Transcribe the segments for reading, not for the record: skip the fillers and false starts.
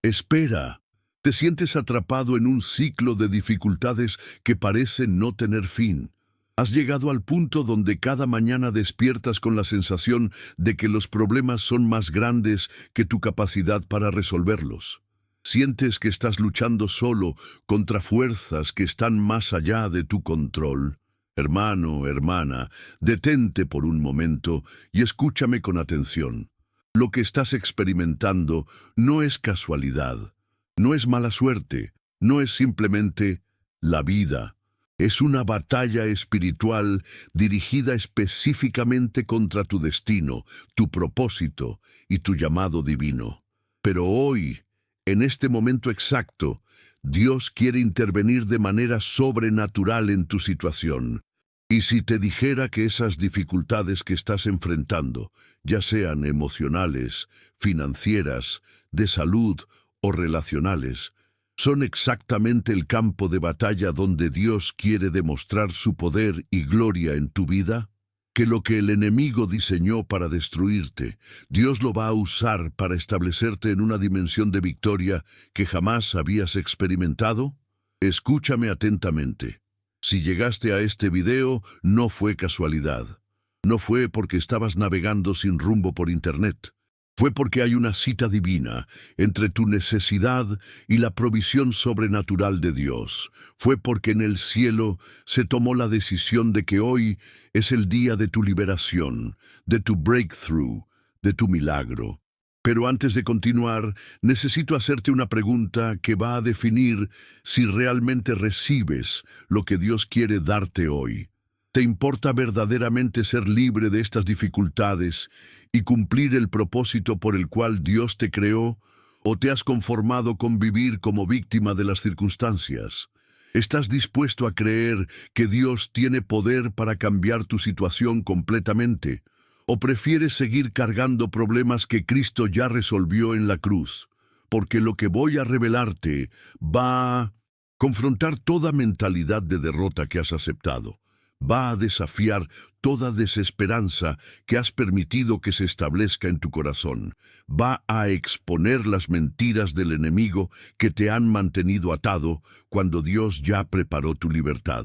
Espera. Te sientes atrapado en un ciclo de dificultades que parece no tener fin. Has llegado al punto donde cada mañana despiertas con la sensación de que los problemas son más grandes que tu capacidad para resolverlos. Sientes que estás luchando solo contra fuerzas que están más allá de tu control. Hermano, hermana, detente por un momento y escúchame con atención. Lo que estás experimentando no es casualidad, no es mala suerte, no es simplemente la vida. Es una batalla espiritual dirigida específicamente contra tu destino, tu propósito y tu llamado divino. Pero hoy, en este momento exacto, Dios quiere intervenir de manera sobrenatural en tu situación. Y si te dijera que esas dificultades que estás enfrentando, ya sean emocionales, financieras, de salud o relacionales, son exactamente el campo de batalla donde Dios quiere demostrar su poder y gloria en tu vida, que lo que el enemigo diseñó para destruirte, Dios lo va a usar para establecerte en una dimensión de victoria que jamás habías experimentado? Escúchame atentamente. Si llegaste a este video, no fue casualidad. No fue porque estabas navegando sin rumbo por internet. Fue porque hay una cita divina entre tu necesidad y la provisión sobrenatural de Dios. Fue porque en el cielo se tomó la decisión de que hoy es el día de tu liberación, de tu breakthrough, de tu milagro. Pero antes de continuar, necesito hacerte una pregunta que va a definir si realmente recibes lo que Dios quiere darte hoy. ¿Te importa verdaderamente ser libre de estas dificultades y cumplir el propósito por el cual Dios te creó? ¿O te has conformado con vivir como víctima de las circunstancias? ¿Estás dispuesto a creer que Dios tiene poder para cambiar tu situación completamente? ¿O prefieres seguir cargando problemas que Cristo ya resolvió en la cruz? Porque lo que voy a revelarte va a confrontar toda mentalidad de derrota que has aceptado. Va a desafiar toda desesperanza que has permitido que se establezca en tu corazón. Va a exponer las mentiras del enemigo que te han mantenido atado cuando Dios ya preparó tu libertad.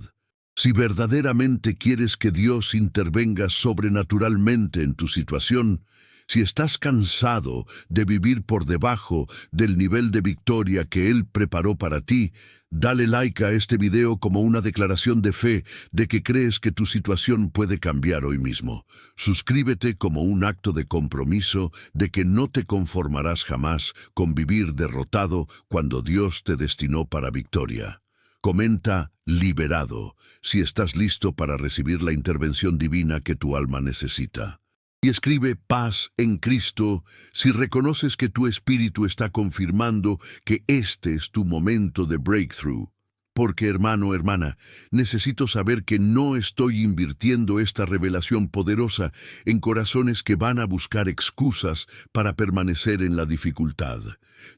Si verdaderamente quieres que Dios intervenga sobrenaturalmente en tu situación, si estás cansado de vivir por debajo del nivel de victoria que Él preparó para ti, dale like a este video como una declaración de fe de que crees que tu situación puede cambiar hoy mismo. Suscríbete como un acto de compromiso de que no te conformarás jamás con vivir derrotado cuando Dios te destinó para victoria. Comenta liberado si estás listo para recibir la intervención divina que tu alma necesita. Y escribe paz en Cristo si reconoces que tu espíritu está confirmando que este es tu momento de breakthrough. Porque, hermano, hermana, necesito saber que no estoy invirtiendo esta revelación poderosa en corazones que van a buscar excusas para permanecer en la dificultad.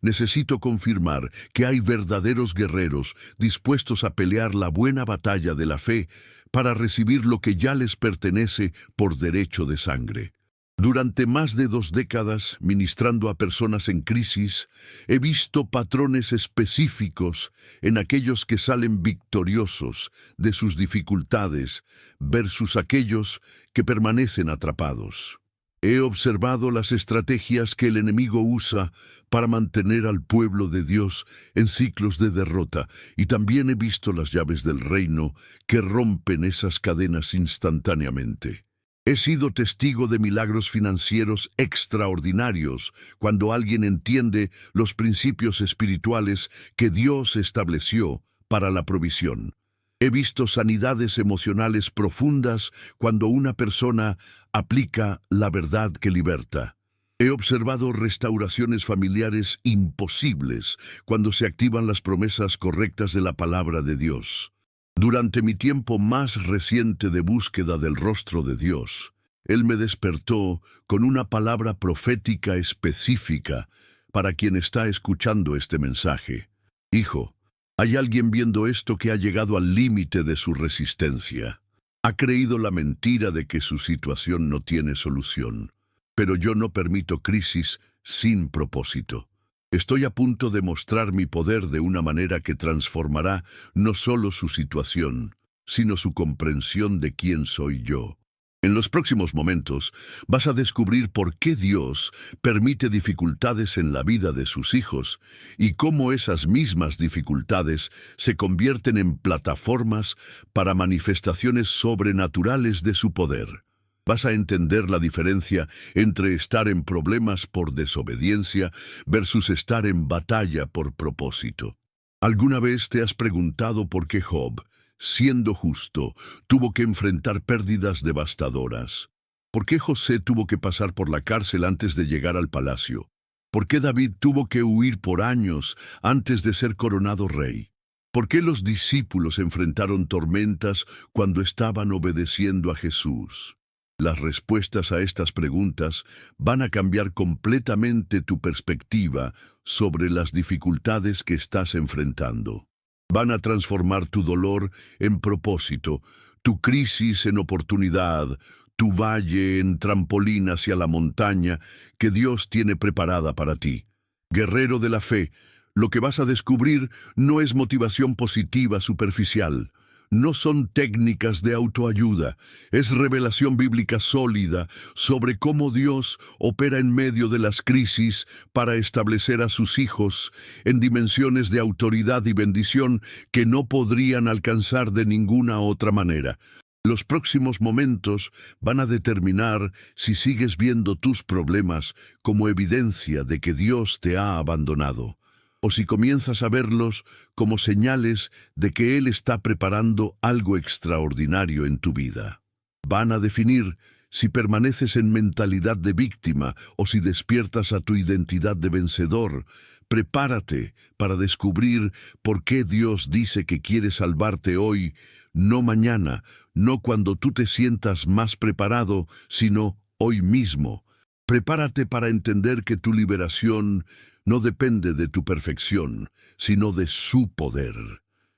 Necesito confirmar que hay verdaderos guerreros dispuestos a pelear la buena batalla de la fe para recibir lo que ya les pertenece por derecho de sangre. Durante más de 2 décadas, ministrando a personas en crisis, he visto patrones específicos en aquellos que salen victoriosos de sus dificultades versus aquellos que permanecen atrapados. He observado las estrategias que el enemigo usa para mantener al pueblo de Dios en ciclos de derrota, y también he visto las llaves del reino que rompen esas cadenas instantáneamente. He sido testigo de milagros financieros extraordinarios cuando alguien entiende los principios espirituales que Dios estableció para la provisión. He visto sanidades emocionales profundas cuando una persona aplica la verdad que liberta. He observado restauraciones familiares imposibles cuando se activan las promesas correctas de la palabra de Dios. Durante mi tiempo más reciente de búsqueda del rostro de Dios, Él me despertó con una palabra profética específica para quien está escuchando este mensaje. Hijo, hay alguien viendo esto que ha llegado al límite de su resistencia. Ha creído la mentira de que su situación no tiene solución. Pero yo no permito crisis sin propósito. Estoy a punto de mostrar mi poder de una manera que transformará no solo su situación, sino su comprensión de quién soy yo. En los próximos momentos vas a descubrir por qué Dios permite dificultades en la vida de sus hijos y cómo esas mismas dificultades se convierten en plataformas para manifestaciones sobrenaturales de su poder. Vas a entender la diferencia entre estar en problemas por desobediencia versus estar en batalla por propósito. ¿Alguna vez te has preguntado por qué Job, siendo justo, tuvo que enfrentar pérdidas devastadoras? ¿Por qué José tuvo que pasar por la cárcel antes de llegar al palacio? ¿Por qué David tuvo que huir por años antes de ser coronado rey? ¿Por qué los discípulos enfrentaron tormentas cuando estaban obedeciendo a Jesús? Las respuestas a estas preguntas van a cambiar completamente tu perspectiva sobre las dificultades que estás enfrentando. Van a transformar tu dolor en propósito, tu crisis en oportunidad, tu valle en trampolín hacia la montaña que Dios tiene preparada para ti. Guerrero de la fe, lo que vas a descubrir no es motivación positiva superficial. No son técnicas de autoayuda, es revelación bíblica sólida sobre cómo Dios opera en medio de las crisis para establecer a sus hijos en dimensiones de autoridad y bendición que no podrían alcanzar de ninguna otra manera. Los próximos momentos van a determinar si sigues viendo tus problemas como evidencia de que Dios te ha abandonado, o si comienzas a verlos como señales de que Él está preparando algo extraordinario en tu vida. Van a definir si permaneces en mentalidad de víctima o si despiertas a tu identidad de vencedor. Prepárate para descubrir por qué Dios dice que quiere salvarte hoy, no mañana, no cuando tú te sientas más preparado, sino hoy mismo. Prepárate para entender que tu liberación no depende de tu perfección, sino de su poder.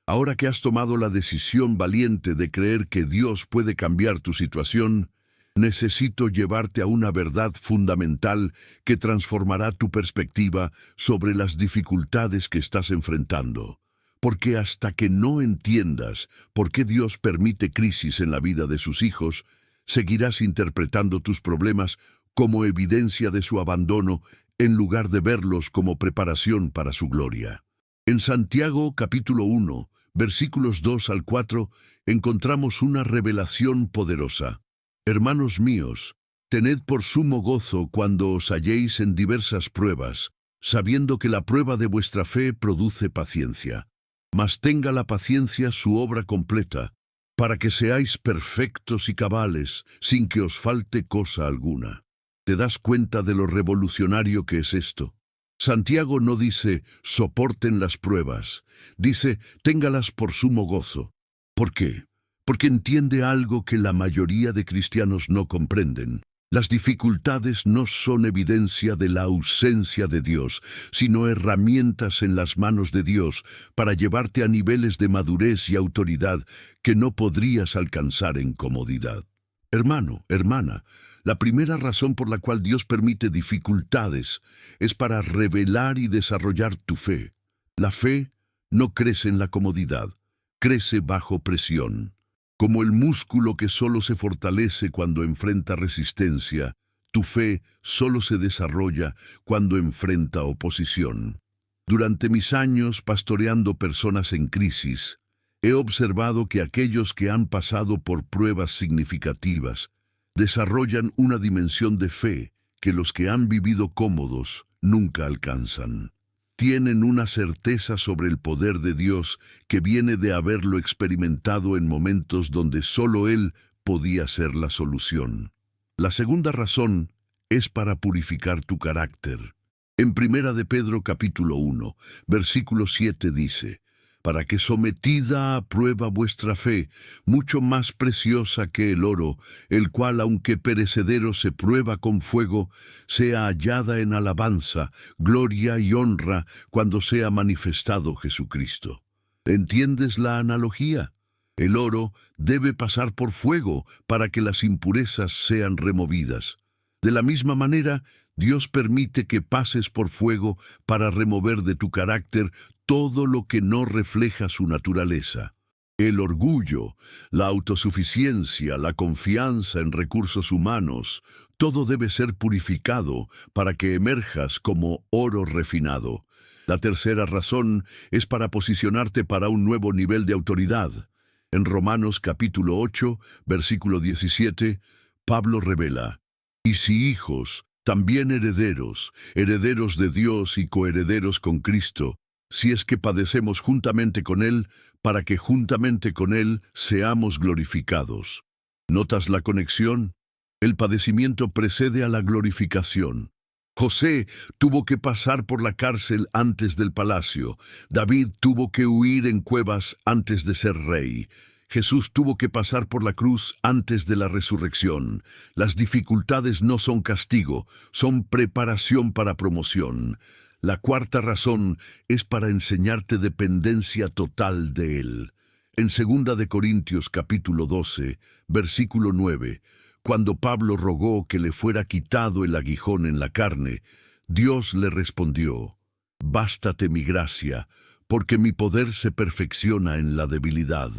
Ahora que has tomado la decisión valiente de creer que Dios puede cambiar tu situación, necesito llevarte a una verdad fundamental que transformará tu perspectiva sobre las dificultades que estás enfrentando. Porque hasta que no entiendas por qué Dios permite crisis en la vida de sus hijos, seguirás interpretando tus problemas como evidencia de su abandono en lugar de verlos como preparación para su gloria. En Santiago capítulo 1, versículos 2 al 4, encontramos una revelación poderosa. Hermanos míos, tened por sumo gozo cuando os halléis en diversas pruebas, sabiendo que la prueba de vuestra fe produce paciencia. Mas tenga la paciencia su obra completa, para que seáis perfectos y cabales, sin que os falte cosa alguna. ¿Te das cuenta de lo revolucionario que es esto? Santiago no dice, soporten las pruebas, dice, téngalas por sumo gozo. ¿Por qué? Porque entiende algo que la mayoría de cristianos no comprenden. Las dificultades no son evidencia de la ausencia de Dios, sino herramientas en las manos de Dios para llevarte a niveles de madurez y autoridad que no podrías alcanzar en comodidad. Hermano, hermana, la primera razón por la cual Dios permite dificultades es para revelar y desarrollar tu fe. La fe no crece en la comodidad, crece bajo presión. Como el músculo que solo se fortalece cuando enfrenta resistencia, tu fe solo se desarrolla cuando enfrenta oposición. Durante mis años pastoreando personas en crisis, he observado que aquellos que han pasado por pruebas significativas desarrollan una dimensión de fe que los que han vivido cómodos nunca alcanzan. Tienen una certeza sobre el poder de Dios que viene de haberlo experimentado en momentos donde solo Él podía ser la solución. La segunda razón es para purificar tu carácter. En Primera de Pedro capítulo 1, versículo 7 dice, para que sometida a prueba vuestra fe, mucho más preciosa que el oro, el cual aunque perecedero se prueba con fuego, sea hallada en alabanza, gloria y honra cuando sea manifestado Jesucristo. ¿Entiendes la analogía? El oro debe pasar por fuego para que las impurezas sean removidas. De la misma manera, Dios permite que pases por fuego para remover de tu carácter todo lo que no refleja su naturaleza. El orgullo, la autosuficiencia, la confianza en recursos humanos, todo debe ser purificado para que emerjas como oro refinado. La tercera razón es para posicionarte para un nuevo nivel de autoridad. En Romanos capítulo 8, versículo 17, Pablo revela: «Y si hijos, también herederos, herederos de Dios y coherederos con Cristo, si es que padecemos juntamente con Él, para que juntamente con Él seamos glorificados». ¿Notas la conexión? El padecimiento precede a la glorificación. José tuvo que pasar por la cárcel antes del palacio. David tuvo que huir en cuevas antes de ser rey. Jesús tuvo que pasar por la cruz antes de la resurrección. Las dificultades no son castigo, son preparación para promoción. La cuarta razón es para enseñarte dependencia total de Él. En 2 de Corintios capítulo 12, versículo 9, cuando Pablo rogó que le fuera quitado el aguijón en la carne, Dios le respondió: «Bástate mi gracia, porque mi poder se perfecciona en la debilidad».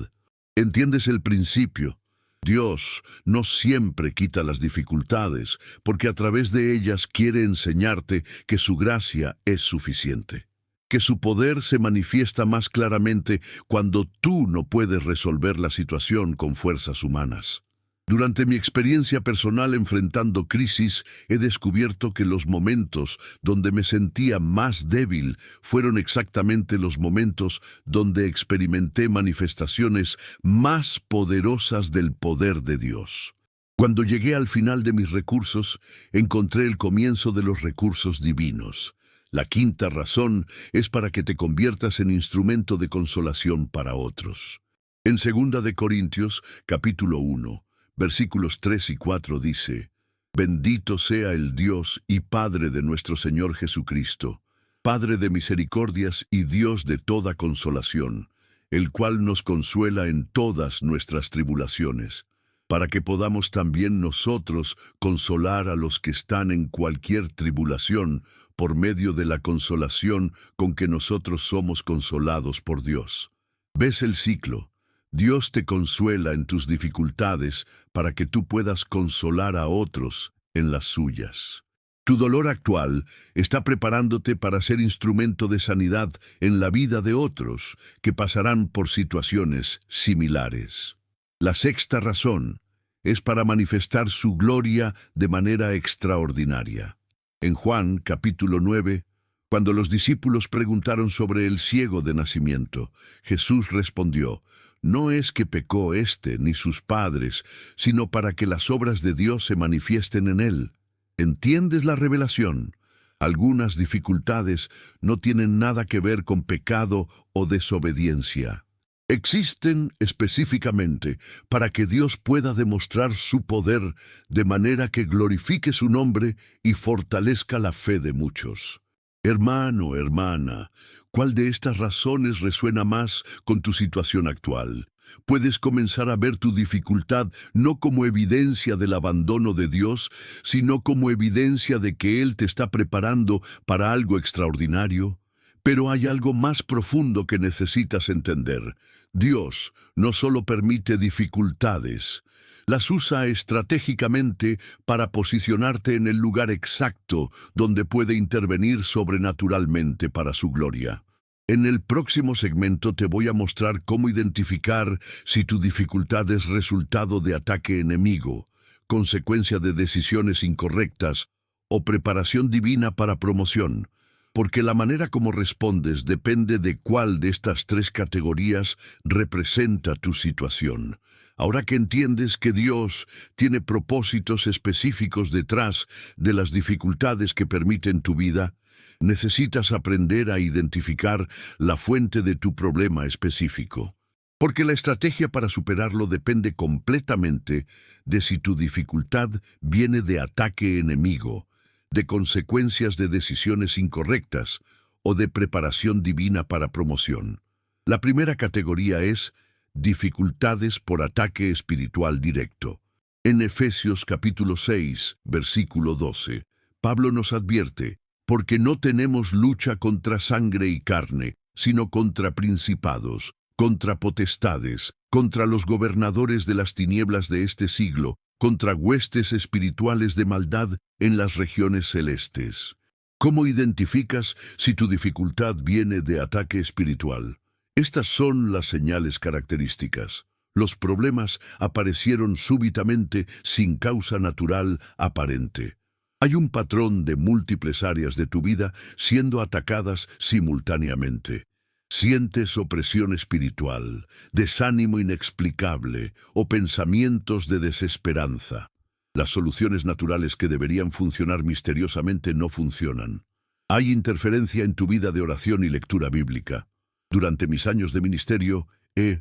¿Entiendes el principio? Dios no siempre quita las dificultades, porque a través de ellas quiere enseñarte que su gracia es suficiente, que su poder se manifiesta más claramente cuando tú no puedes resolver la situación con fuerzas humanas. Durante mi experiencia personal enfrentando crisis, he descubierto que los momentos donde me sentía más débil fueron exactamente los momentos donde experimenté manifestaciones más poderosas del poder de Dios. Cuando llegué al final de mis recursos, encontré el comienzo de los recursos divinos. La quinta razón es para que te conviertas en instrumento de consolación para otros. En 2 de Corintios, capítulo 1, versículos 3 y 4 dice: «Bendito sea el Dios y Padre de nuestro Señor Jesucristo, Padre de misericordias y Dios de toda consolación, el cual nos consuela en todas nuestras tribulaciones, para que podamos también nosotros consolar a los que están en cualquier tribulación por medio de la consolación con que nosotros somos consolados por Dios». ¿Ves el ciclo? Dios te consuela en tus dificultades para que tú puedas consolar a otros en las suyas. Tu dolor actual está preparándote para ser instrumento de sanidad en la vida de otros que pasarán por situaciones similares. La sexta razón es para manifestar su gloria de manera extraordinaria. En Juan capítulo 9, cuando los discípulos preguntaron sobre el ciego de nacimiento, Jesús respondió: «No es que pecó éste ni sus padres, sino para que las obras de Dios se manifiesten en él». ¿Entiendes la revelación? Algunas dificultades no tienen nada que ver con pecado o desobediencia. Existen específicamente para que Dios pueda demostrar su poder de manera que glorifique su nombre y fortalezca la fe de muchos. Hermano, hermana, ¿cuál de estas razones resuena más con tu situación actual? Puedes comenzar a ver tu dificultad no como evidencia del abandono de Dios, sino como evidencia de que Él te está preparando para algo extraordinario. Pero hay algo más profundo que necesitas entender. Dios no solo permite dificultades, las usa estratégicamente para posicionarte en el lugar exacto donde puede intervenir sobrenaturalmente para su gloria. En el próximo segmento te voy a mostrar cómo identificar si tu dificultad es resultado de ataque enemigo, consecuencia de decisiones incorrectas o preparación divina para promoción, porque la manera como respondes depende de cuál de estas tres categorías representa tu situación. Ahora que entiendes que Dios tiene propósitos específicos detrás de las dificultades que permiten tu vida, necesitas aprender a identificar la fuente de tu problema específico. Porque la estrategia para superarlo depende completamente de si tu dificultad viene de ataque enemigo, de consecuencias de decisiones incorrectas o de preparación divina para promoción. La primera categoría es dificultades por ataque espiritual directo. En Efesios capítulo 6, versículo 12, Pablo nos advierte, porque no tenemos lucha contra sangre y carne, sino contra principados, contra potestades, contra los gobernadores de las tinieblas de este siglo, contra huestes espirituales de maldad en las regiones celestes. ¿Cómo identificas si tu dificultad viene de ataque espiritual? Estas son las señales características. Los problemas aparecieron súbitamente sin causa natural aparente. Hay un patrón de múltiples áreas de tu vida siendo atacadas simultáneamente. Sientes opresión espiritual, desánimo inexplicable o pensamientos de desesperanza. Las soluciones naturales que deberían funcionar misteriosamente no funcionan. Hay interferencia en tu vida de oración y lectura bíblica. Durante mis años de ministerio, he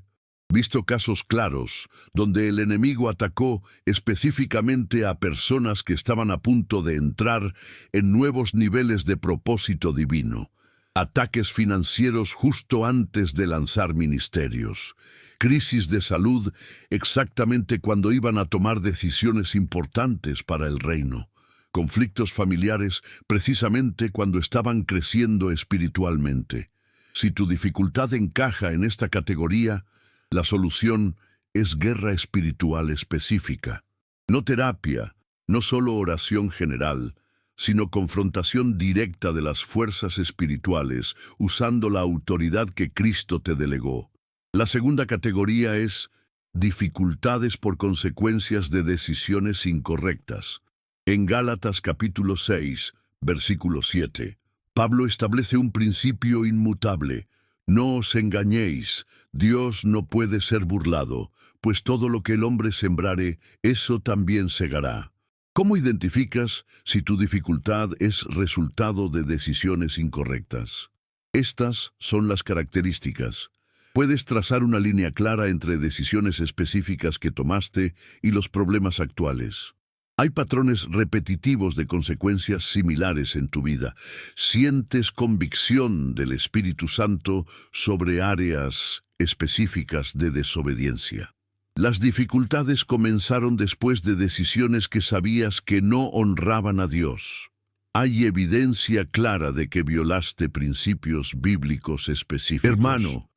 visto casos claros donde el enemigo atacó específicamente a personas que estaban a punto de entrar en nuevos niveles de propósito divino. Ataques financieros justo antes de lanzar ministerios. Crisis de salud exactamente cuando iban a tomar decisiones importantes para el reino. Conflictos familiares precisamente cuando estaban creciendo espiritualmente. Si tu dificultad encaja en esta categoría, la solución es guerra espiritual específica. No terapia, no solo oración general, sino confrontación directa de las fuerzas espirituales usando la autoridad que Cristo te delegó. La segunda categoría es dificultades por consecuencias de decisiones incorrectas. En Gálatas capítulo 6, versículo 7, Pablo establece un principio inmutable. No os engañéis, Dios no puede ser burlado, pues todo lo que el hombre sembrare, eso también segará. ¿Cómo identificas si tu dificultad es resultado de decisiones incorrectas? Estas son las características. Puedes trazar una línea clara entre decisiones específicas que tomaste y los problemas actuales. Hay patrones repetitivos de consecuencias similares en tu vida. Sientes convicción del Espíritu Santo sobre áreas específicas de desobediencia. Las dificultades comenzaron después de decisiones que sabías que no honraban a Dios. Hay evidencia clara de que violaste principios bíblicos específicos.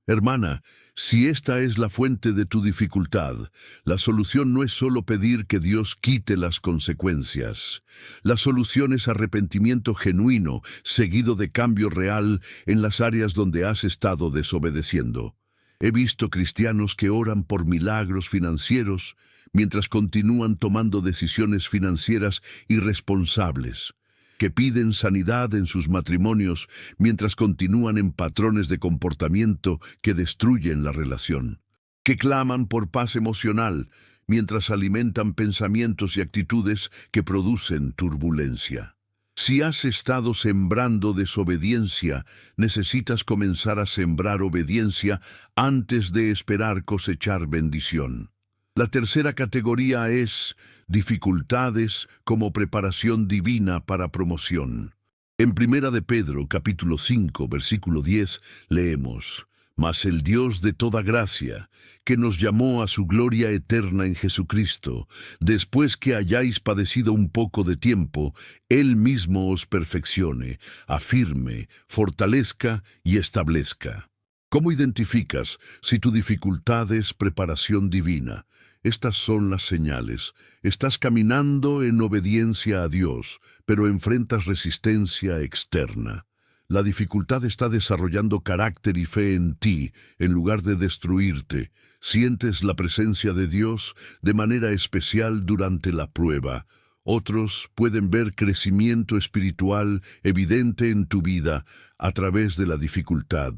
Hermana, si esta es la fuente de tu dificultad, la solución no es solo pedir que Dios quite las consecuencias. La solución es arrepentimiento genuino, seguido de cambio real en las áreas donde has estado desobedeciendo. He visto cristianos que oran por milagros financieros mientras continúan tomando decisiones financieras irresponsables, que piden sanidad en sus matrimonios mientras continúan en patrones de comportamiento que destruyen la relación, que claman por paz emocional mientras alimentan pensamientos y actitudes que producen turbulencia. Si has estado sembrando desobediencia, necesitas comenzar a sembrar obediencia antes de esperar cosechar bendición. La tercera categoría es dificultades como preparación divina para promoción. En Primera de Pedro, capítulo 5, versículo 10, leemos: Mas el Dios de toda gracia, que nos llamó a su gloria eterna en Jesucristo, después que hayáis padecido un poco de tiempo, Él mismo os perfeccione, afirme, fortalezca y establezca. ¿Cómo identificas si tu dificultad es preparación divina? Estas son las señales. Estás caminando en obediencia a Dios, pero enfrentas resistencia externa. La dificultad está desarrollando carácter y fe en ti, en lugar de destruirte. Sientes la presencia de Dios de manera especial durante la prueba. Otros pueden ver crecimiento espiritual evidente en tu vida a través de la dificultad.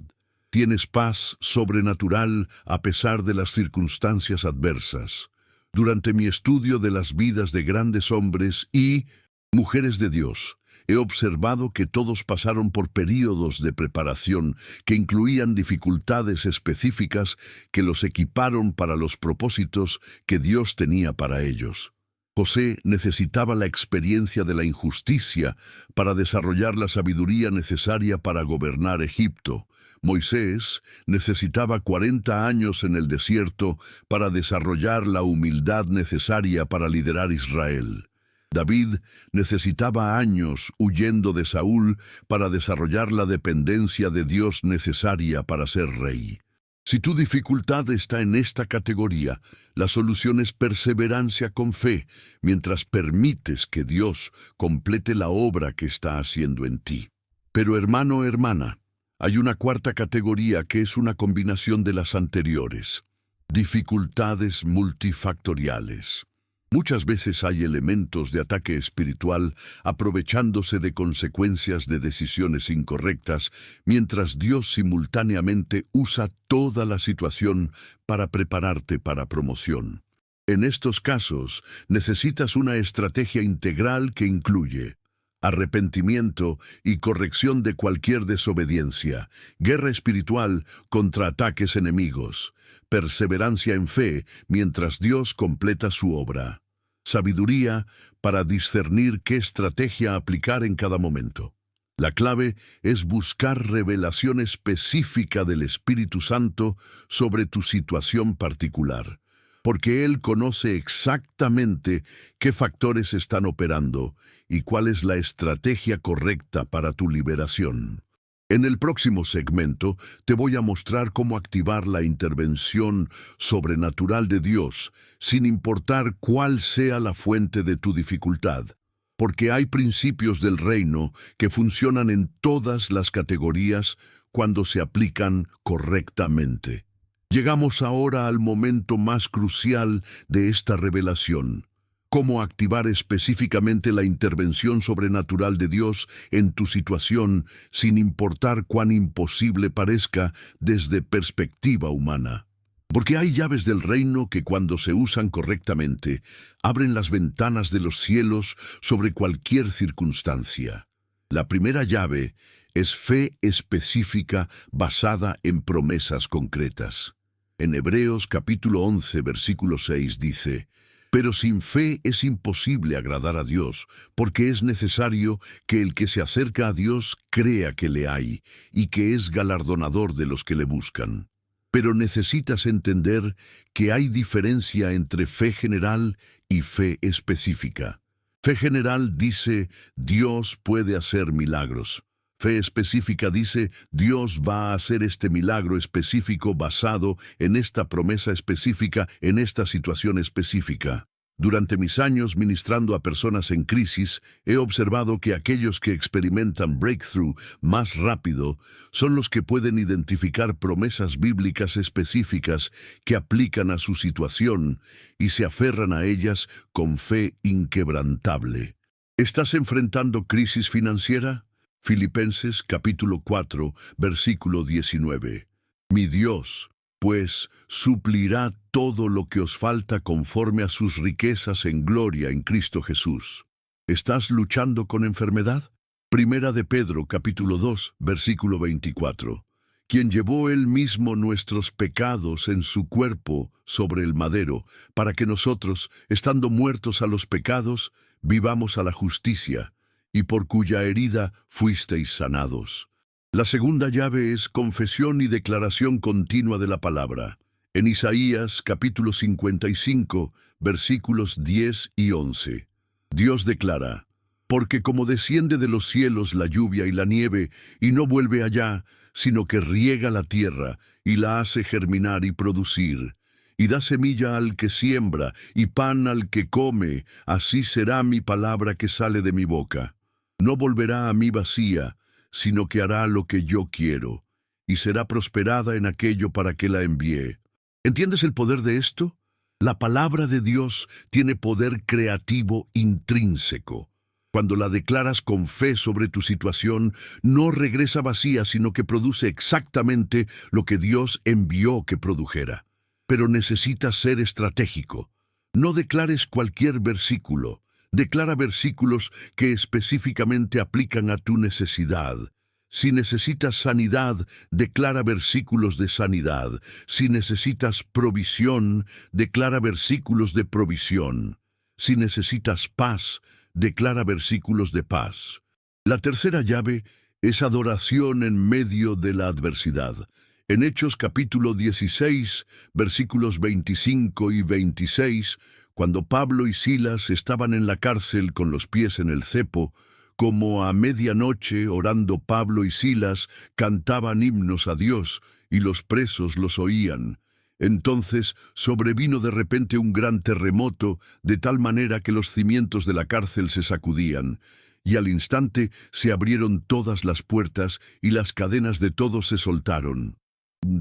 Tienes paz sobrenatural a pesar de las circunstancias adversas. Durante mi estudio de las vidas de grandes hombres y mujeres de Dios, he observado que todos pasaron por períodos de preparación que incluían dificultades específicas que los equiparon para los propósitos que Dios tenía para ellos. José necesitaba la experiencia de la injusticia para desarrollar la sabiduría necesaria para gobernar Egipto. Moisés necesitaba 40 años en el desierto para desarrollar la humildad necesaria para liderar Israel. David necesitaba años huyendo de Saúl para desarrollar la dependencia de Dios necesaria para ser rey. Si tu dificultad está en esta categoría, la solución es perseverancia con fe, mientras permites que Dios complete la obra que está haciendo en ti. Pero hermano o hermana, hay una cuarta categoría que es una combinación de las anteriores. Dificultades multifactoriales. Muchas veces hay elementos de ataque espiritual aprovechándose de consecuencias de decisiones incorrectas, mientras Dios simultáneamente usa toda la situación para prepararte para promoción. En estos casos, necesitas una estrategia integral que incluye arrepentimiento y corrección de cualquier desobediencia, guerra espiritual contra ataques enemigos, perseverancia en fe mientras Dios completa su obra, sabiduría para discernir qué estrategia aplicar en cada momento. La clave es buscar revelación específica del Espíritu Santo sobre tu situación particular, porque Él conoce exactamente qué factores están operando y cuál es la estrategia correcta para tu liberación. En el próximo segmento te voy a mostrar cómo activar la intervención sobrenatural de Dios, sin importar cuál sea la fuente de tu dificultad, porque hay principios del reino que funcionan en todas las categorías cuando se aplican correctamente. Llegamos ahora al momento más crucial de esta revelación: cómo activar específicamente la intervención sobrenatural de Dios en tu situación sin importar cuán imposible parezca desde perspectiva humana. Porque hay llaves del reino que cuando se usan correctamente, abren las ventanas de los cielos sobre cualquier circunstancia. La primera llave es fe específica basada en promesas concretas. En Hebreos capítulo 11, versículo 6 dice: pero sin fe es imposible agradar a Dios, porque es necesario que el que se acerca a Dios crea que le hay y que es galardonador de los que le buscan. Pero necesitas entender que hay diferencia entre fe general y fe específica. Fe general dice, Dios puede hacer milagros. Fe específica dice, Dios va a hacer este milagro específico basado en esta promesa específica, en esta situación específica. Durante mis años ministrando a personas en crisis, he observado que aquellos que experimentan breakthrough más rápido son los que pueden identificar promesas bíblicas específicas que aplican a su situación y se aferran a ellas con fe inquebrantable. ¿Estás enfrentando crisis financiera? Filipenses capítulo 4, versículo 19. Mi Dios, pues, suplirá todo lo que os falta conforme a sus riquezas en gloria en Cristo Jesús. ¿Estás luchando con enfermedad? Primera de Pedro capítulo 2, versículo 24. Quien llevó él mismo nuestros pecados en su cuerpo sobre el madero, para que nosotros, estando muertos a los pecados, vivamos a la justicia, y por cuya herida fuisteis sanados. La segunda llave es confesión y declaración continua de la palabra. En Isaías capítulo 55, versículos 10 y 11. Dios declara: porque como desciende de los cielos la lluvia y la nieve, y no vuelve allá, sino que riega la tierra, y la hace germinar y producir, y da semilla al que siembra, y pan al que come, así será mi palabra que sale de mi boca. No volverá a mí vacía, sino que hará lo que yo quiero, y será prosperada en aquello para que la envié. ¿Entiendes el poder de esto? La palabra de Dios tiene poder creativo intrínseco. Cuando la declaras con fe sobre tu situación, no regresa vacía, sino que produce exactamente lo que Dios envió que produjera. Pero necesitas ser estratégico. No declares cualquier versículo. Declara versículos que específicamente aplican a tu necesidad. Si necesitas sanidad, declara versículos de sanidad. Si necesitas provisión, declara versículos de provisión. Si necesitas paz, declara versículos de paz. La tercera llave es adoración en medio de la adversidad. En Hechos capítulo 16, versículos 25 y 26, Cuando Pablo y Silas estaban en la cárcel con los pies en el cepo, como a medianoche, orando Pablo y Silas, cantaban himnos a Dios, y los presos los oían. Entonces sobrevino de repente un gran terremoto, de tal manera que los cimientos de la cárcel se sacudían, y al instante se abrieron todas las puertas y las cadenas de todos se soltaron.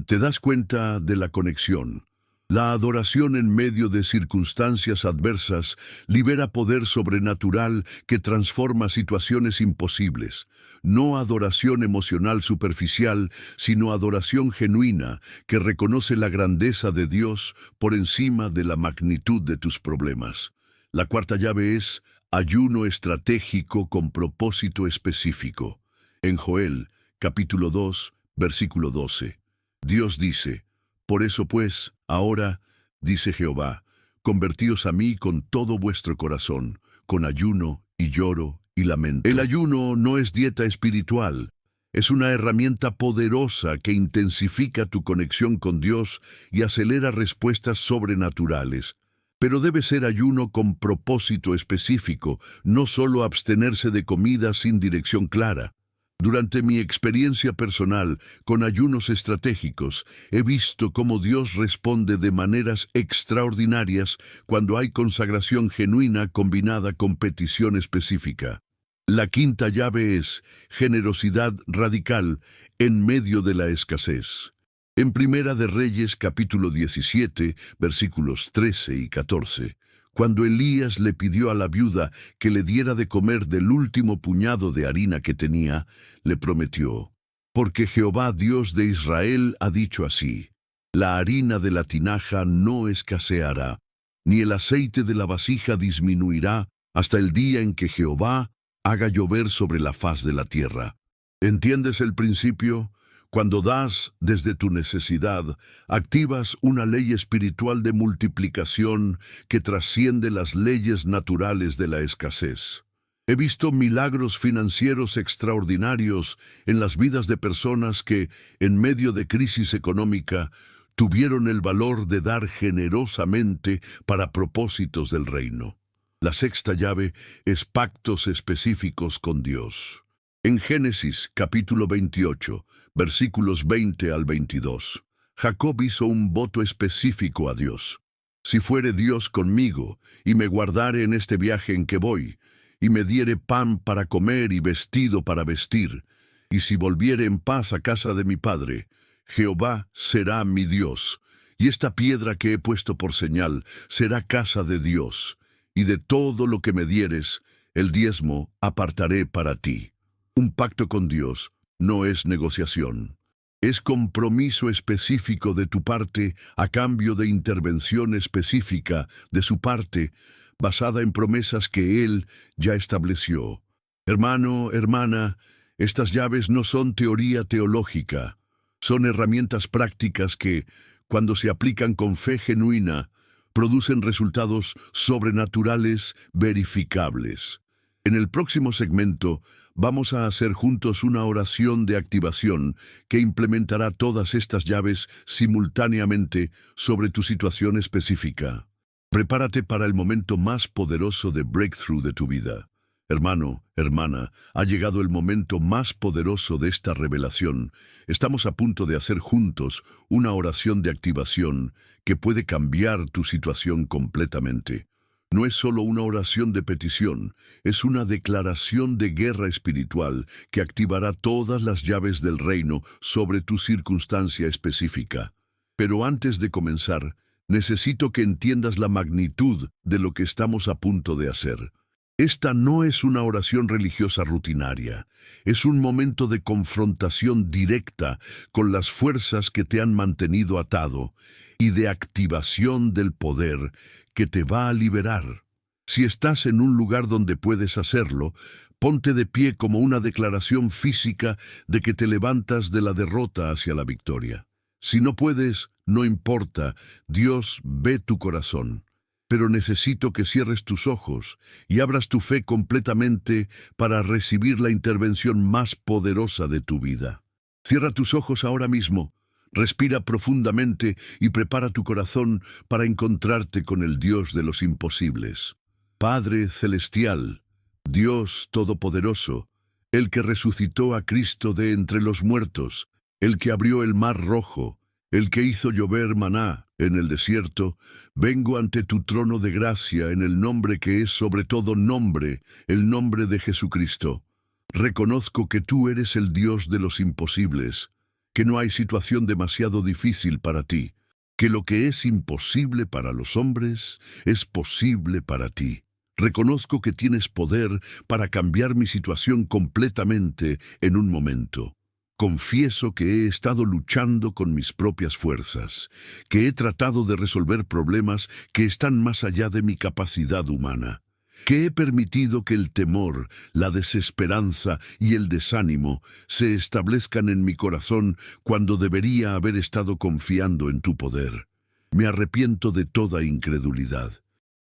¿Te das cuenta de la conexión? La adoración en medio de circunstancias adversas libera poder sobrenatural que transforma situaciones imposibles. No adoración emocional superficial, sino adoración genuina que reconoce la grandeza de Dios por encima de la magnitud de tus problemas. La cuarta llave es ayuno estratégico con propósito específico. En Joel, capítulo 2, versículo 12, Dios dice: por eso pues, ahora, dice Jehová, convertíos a mí con todo vuestro corazón, con ayuno y lloro y lamento. El ayuno no es dieta espiritual, es una herramienta poderosa que intensifica tu conexión con Dios y acelera respuestas sobrenaturales. Pero debe ser ayuno con propósito específico, no solo abstenerse de comida sin dirección clara. Durante mi experiencia personal con ayunos estratégicos, he visto cómo Dios responde de maneras extraordinarias cuando hay consagración genuina combinada con petición específica. La quinta llave es generosidad radical en medio de la escasez. En Primera de Reyes, capítulo 17, versículos 13 y 14, cuando Elías le pidió a la viuda que le diera de comer del último puñado de harina que tenía, le prometió: porque Jehová Dios de Israel ha dicho así: la harina de la tinaja no escaseará, ni el aceite de la vasija disminuirá, hasta el día en que Jehová haga llover sobre la faz de la tierra. ¿Entiendes el principio? Cuando das desde tu necesidad, activas una ley espiritual de multiplicación que trasciende las leyes naturales de la escasez. He visto milagros financieros extraordinarios en las vidas de personas que, en medio de crisis económica, tuvieron el valor de dar generosamente para propósitos del reino. La sexta llave es pactos específicos con Dios. En Génesis, capítulo 28, versículos 20 al 22, Jacob hizo un voto específico a Dios. Si fuere Dios conmigo, y me guardare en este viaje en que voy, y me diere pan para comer y vestido para vestir, y si volviere en paz a casa de mi padre, Jehová será mi Dios, y esta piedra que he puesto por señal será casa de Dios, y de todo lo que me dieres, el diezmo apartaré para ti. Un pacto con Dios no es negociación. Es compromiso específico de tu parte a cambio de intervención específica de su parte, basada en promesas que Él ya estableció. Hermano, hermana, estas llaves no son teoría teológica, son herramientas prácticas que, cuando se aplican con fe genuina, producen resultados sobrenaturales verificables. En el próximo segmento vamos a hacer juntos una oración de activación que implementará todas estas llaves simultáneamente sobre tu situación específica. Prepárate para el momento más poderoso de breakthrough de tu vida. Hermano, hermana, ha llegado el momento más poderoso de esta revelación. Estamos a punto de hacer juntos una oración de activación que puede cambiar tu situación completamente. No es solo una oración de petición, es una declaración de guerra espiritual que activará todas las llaves del reino sobre tu circunstancia específica. Pero antes de comenzar, necesito que entiendas la magnitud de lo que estamos a punto de hacer. Esta no es una oración religiosa rutinaria, es un momento de confrontación directa con las fuerzas que te han mantenido atado y de activación del poder que te va a liberar. Si estás en un lugar donde puedes hacerlo, ponte de pie como una declaración física de que te levantas de la derrota hacia la victoria. Si no puedes, no importa, Dios ve tu corazón. Pero necesito que cierres tus ojos y abras tu fe completamente para recibir la intervención más poderosa de tu vida. Cierra tus ojos ahora mismo. Respira profundamente y prepara tu corazón para encontrarte con el Dios de los imposibles. Padre Celestial, Dios Todopoderoso, el que resucitó a Cristo de entre los muertos, el que abrió el mar rojo, el que hizo llover maná en el desierto, vengo ante tu trono de gracia en el nombre que es sobre todo nombre, el nombre de Jesucristo. Reconozco que tú eres el Dios de los imposibles, que no hay situación demasiado difícil para ti, que lo que es imposible para los hombres es posible para ti. Reconozco que tienes poder para cambiar mi situación completamente en un momento. Confieso que he estado luchando con mis propias fuerzas, que he tratado de resolver problemas que están más allá de mi capacidad humana, que he permitido que el temor, la desesperanza y el desánimo se establezcan en mi corazón cuando debería haber estado confiando en tu poder. Me arrepiento de toda incredulidad.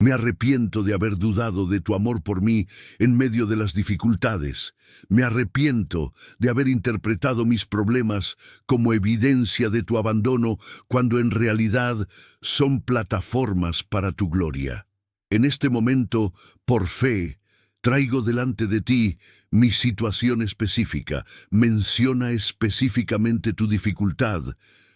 Me arrepiento de haber dudado de tu amor por mí en medio de las dificultades. Me arrepiento de haber interpretado mis problemas como evidencia de tu abandono cuando en realidad son plataformas para tu gloria. En este momento, por fe, traigo delante de ti mi situación específica. Menciona específicamente tu dificultad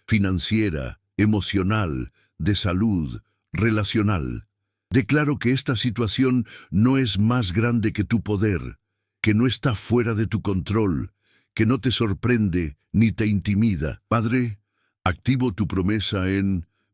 financiera, emocional, de salud, relacional. Declaro que esta situación no es más grande que tu poder, que no está fuera de tu control, que no te sorprende ni te intimida. Padre, activo tu promesa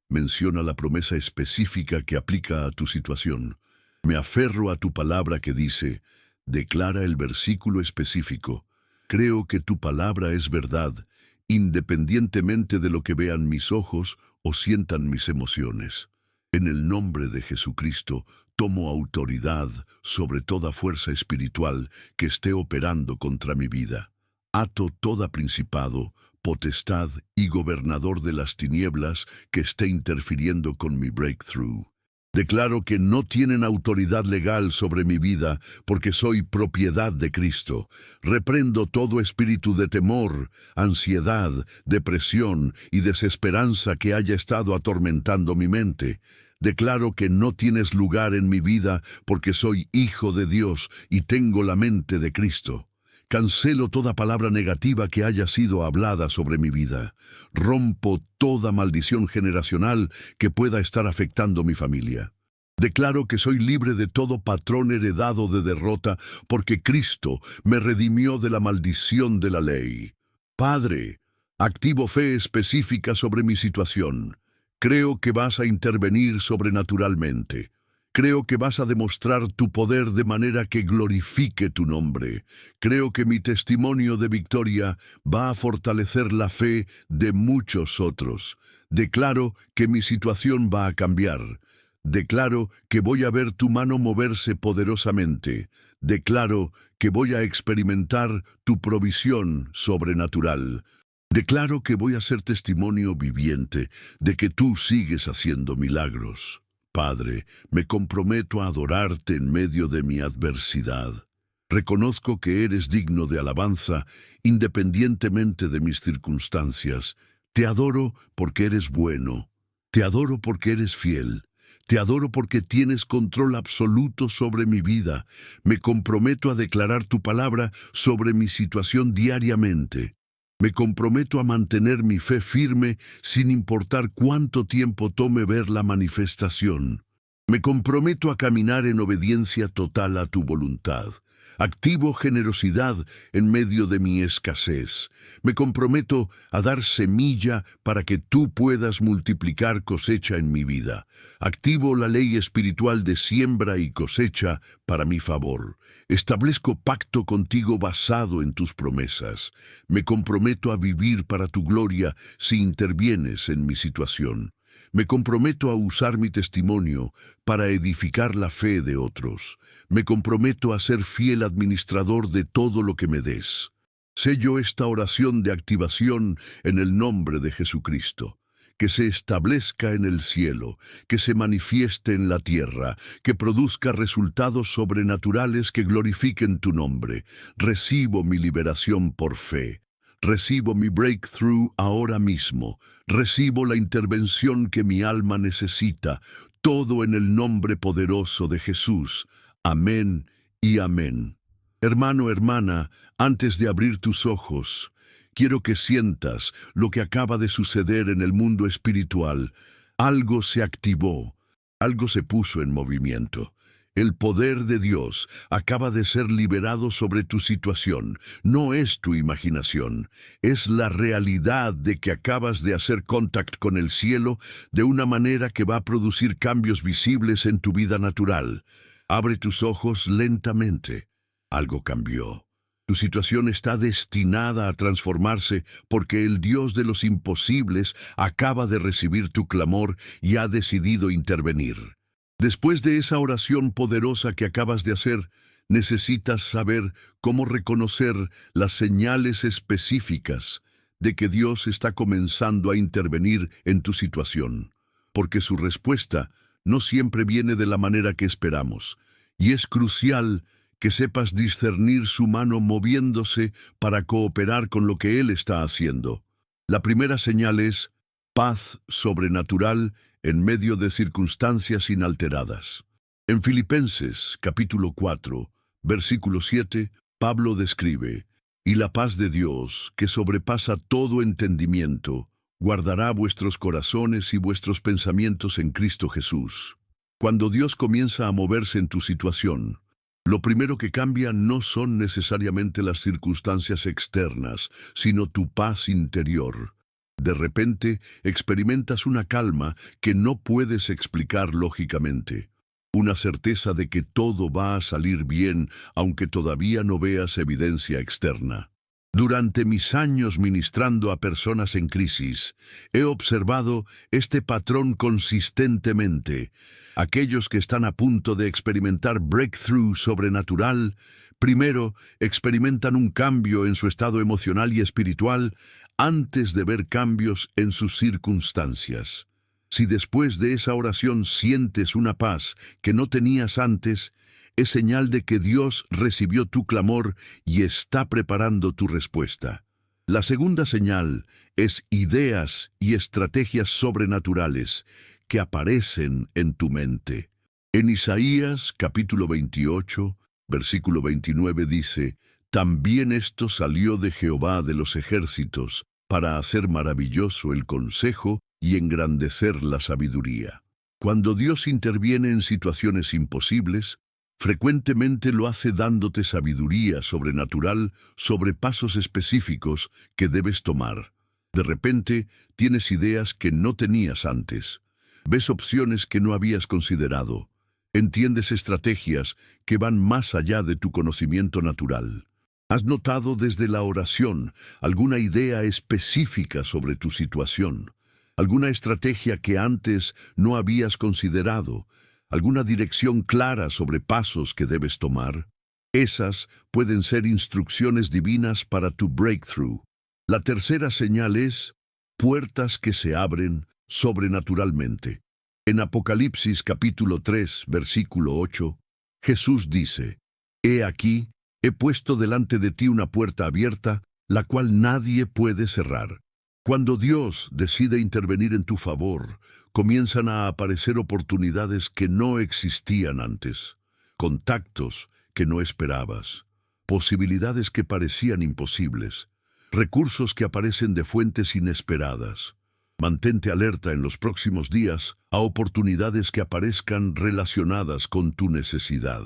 menciona la promesa específica que aplica a tu situación. Me aferro a tu palabra que dice, declara el versículo específico. Creo que tu palabra es verdad, independientemente de lo que vean mis ojos o sientan mis emociones. En el nombre de Jesucristo, tomo autoridad sobre toda fuerza espiritual que esté operando contra mi vida. Ato todo principado, potestad y gobernador de las tinieblas que esté interfiriendo con mi breakthrough. Declaro que no tienen autoridad legal sobre mi vida porque soy propiedad de Cristo. Reprendo todo espíritu de temor, ansiedad, depresión y desesperanza que haya estado atormentando mi mente. Declaro que no tienes lugar en mi vida porque soy hijo de Dios y tengo la mente de Cristo. Cancelo toda palabra negativa que haya sido hablada sobre mi vida. Rompo toda maldición generacional que pueda estar afectando mi familia. Declaro que soy libre de todo patrón heredado de derrota porque Cristo me redimió de la maldición de la ley. Padre, activo fe específica sobre mi situación. Creo que vas a intervenir sobrenaturalmente. Creo que vas a demostrar tu poder de manera que glorifique tu nombre. Creo que mi testimonio de victoria va a fortalecer la fe de muchos otros. Declaro que mi situación va a cambiar. Declaro que voy a ver tu mano moverse poderosamente. Declaro que voy a experimentar tu provisión sobrenatural. Declaro que voy a ser testimonio viviente de que tú sigues haciendo milagros. Padre, me comprometo a adorarte en medio de mi adversidad. Reconozco que eres digno de alabanza independientemente de mis circunstancias. Te adoro porque eres bueno. Te adoro porque eres fiel. Te adoro porque tienes control absoluto sobre mi vida. Me comprometo a declarar tu palabra sobre mi situación diariamente. Me comprometo a mantener mi fe firme sin importar cuánto tiempo tome ver la manifestación. Me comprometo a caminar en obediencia total a tu voluntad. Activo generosidad en medio de mi escasez. Me comprometo a dar semilla para que tú puedas multiplicar cosecha en mi vida. Activo la ley espiritual de siembra y cosecha para mi favor. Establezco pacto contigo basado en tus promesas. Me comprometo a vivir para tu gloria si intervienes en mi situación. Me comprometo a usar mi testimonio para edificar la fe de otros. Me comprometo a ser fiel administrador de todo lo que me des. Sello esta oración de activación en el nombre de Jesucristo. Que se establezca en el cielo, que se manifieste en la tierra, que produzca resultados sobrenaturales que glorifiquen tu nombre. Recibo mi liberación por fe. Recibo mi breakthrough ahora mismo. Recibo la intervención que mi alma necesita. Todo en el nombre poderoso de Jesús. Amén y amén. Hermano, hermana, antes de abrir tus ojos, quiero que sientas lo que acaba de suceder en el mundo espiritual. Algo se activó, algo se puso en movimiento. El poder de Dios acaba de ser liberado sobre tu situación. No es tu imaginación, es la realidad de que acabas de hacer contacto con el cielo de una manera que va a producir cambios visibles en tu vida natural. Abre tus ojos lentamente. Algo cambió. Tu situación está destinada a transformarse porque el Dios de los imposibles acaba de recibir tu clamor y ha decidido intervenir. Después de esa oración poderosa que acabas de hacer, necesitas saber cómo reconocer las señales específicas de que Dios está comenzando a intervenir en tu situación, porque su respuesta no siempre viene de la manera que esperamos, y es crucial que sepas discernir su mano moviéndose para cooperar con lo que Él está haciendo. La primera señal es paz sobrenatural en medio de circunstancias inalteradas. En Filipenses, capítulo 4, versículo 7, Pablo describe: «Y la paz de Dios, que sobrepasa todo entendimiento, guardará vuestros corazones y vuestros pensamientos en Cristo Jesús». Cuando Dios comienza a moverse en tu situación, lo primero que cambia no son necesariamente las circunstancias externas, sino tu paz interior. De repente, experimentas una calma que no puedes explicar lógicamente. Una certeza de que todo va a salir bien, aunque todavía no veas evidencia externa. Durante mis años ministrando a personas en crisis, he observado este patrón consistentemente. Aquellos que están a punto de experimentar breakthrough sobrenatural, primero experimentan un cambio en su estado emocional y espiritual antes de ver cambios en sus circunstancias. Si después de esa oración sientes una paz que no tenías antes, es señal de que Dios recibió tu clamor y está preparando tu respuesta. La segunda señal es ideas y estrategias sobrenaturales que aparecen en tu mente. En Isaías, capítulo 28, versículo 29 dice: «También esto salió de Jehová de los ejércitos, para hacer maravilloso el consejo y engrandecer la sabiduría». Cuando Dios interviene en situaciones imposibles, frecuentemente lo hace dándote sabiduría sobrenatural sobre pasos específicos que debes tomar. De repente, tienes ideas que no tenías antes. Ves opciones que no habías considerado. Entiendes estrategias que van más allá de tu conocimiento natural. ¿Has notado desde la oración alguna idea específica sobre tu situación? ¿Alguna estrategia que antes no habías considerado? ¿Alguna dirección clara sobre pasos que debes tomar? Esas pueden ser instrucciones divinas para tu breakthrough. La tercera señal es puertas que se abren sobrenaturalmente. En Apocalipsis capítulo 3, versículo 8, Jesús dice: «He aquí, he puesto delante de ti una puerta abierta, la cual nadie puede cerrar». Cuando Dios decide intervenir en tu favor, comienzan a aparecer oportunidades que no existían antes, contactos que no esperabas, posibilidades que parecían imposibles, recursos que aparecen de fuentes inesperadas. Mantente alerta en los próximos días a oportunidades que aparezcan relacionadas con tu necesidad.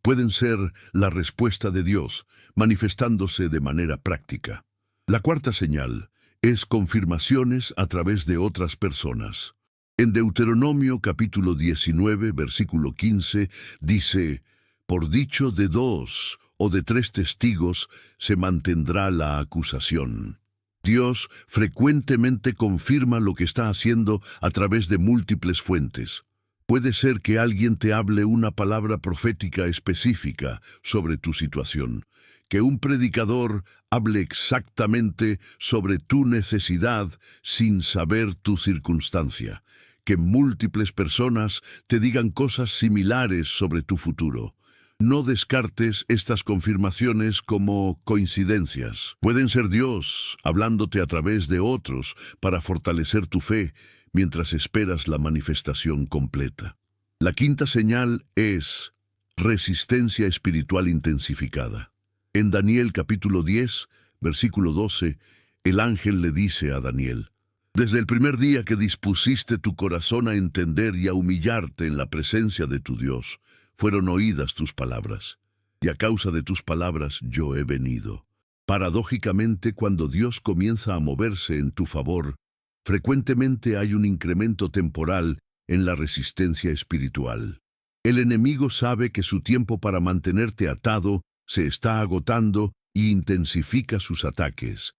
Pueden ser la respuesta de Dios, manifestándose de manera práctica. La cuarta señal es confirmaciones a través de otras personas. En Deuteronomio capítulo 19, versículo 15, dice: «Por dicho de 2 o de 3 testigos se mantendrá la acusación». Dios frecuentemente confirma lo que está haciendo a través de múltiples fuentes. Puede ser que alguien te hable una palabra profética específica sobre tu situación, que un predicador hable exactamente sobre tu necesidad sin saber tu circunstancia, que múltiples personas te digan cosas similares sobre tu futuro. No descartes estas confirmaciones como coincidencias. Pueden ser Dios hablándote a través de otros para fortalecer tu fe mientras esperas la manifestación completa. La quinta señal es resistencia espiritual intensificada. En Daniel capítulo 10, versículo 12, el ángel le dice a Daniel: desde el primer día que dispusiste tu corazón a entender y a humillarte en la presencia de tu Dios, fueron oídas tus palabras, y a causa de tus palabras yo he venido. Paradójicamente, cuando Dios comienza a moverse en tu favor, frecuentemente hay un incremento temporal en la resistencia espiritual. El enemigo sabe que su tiempo para mantenerte atado se está agotando y intensifica sus ataques.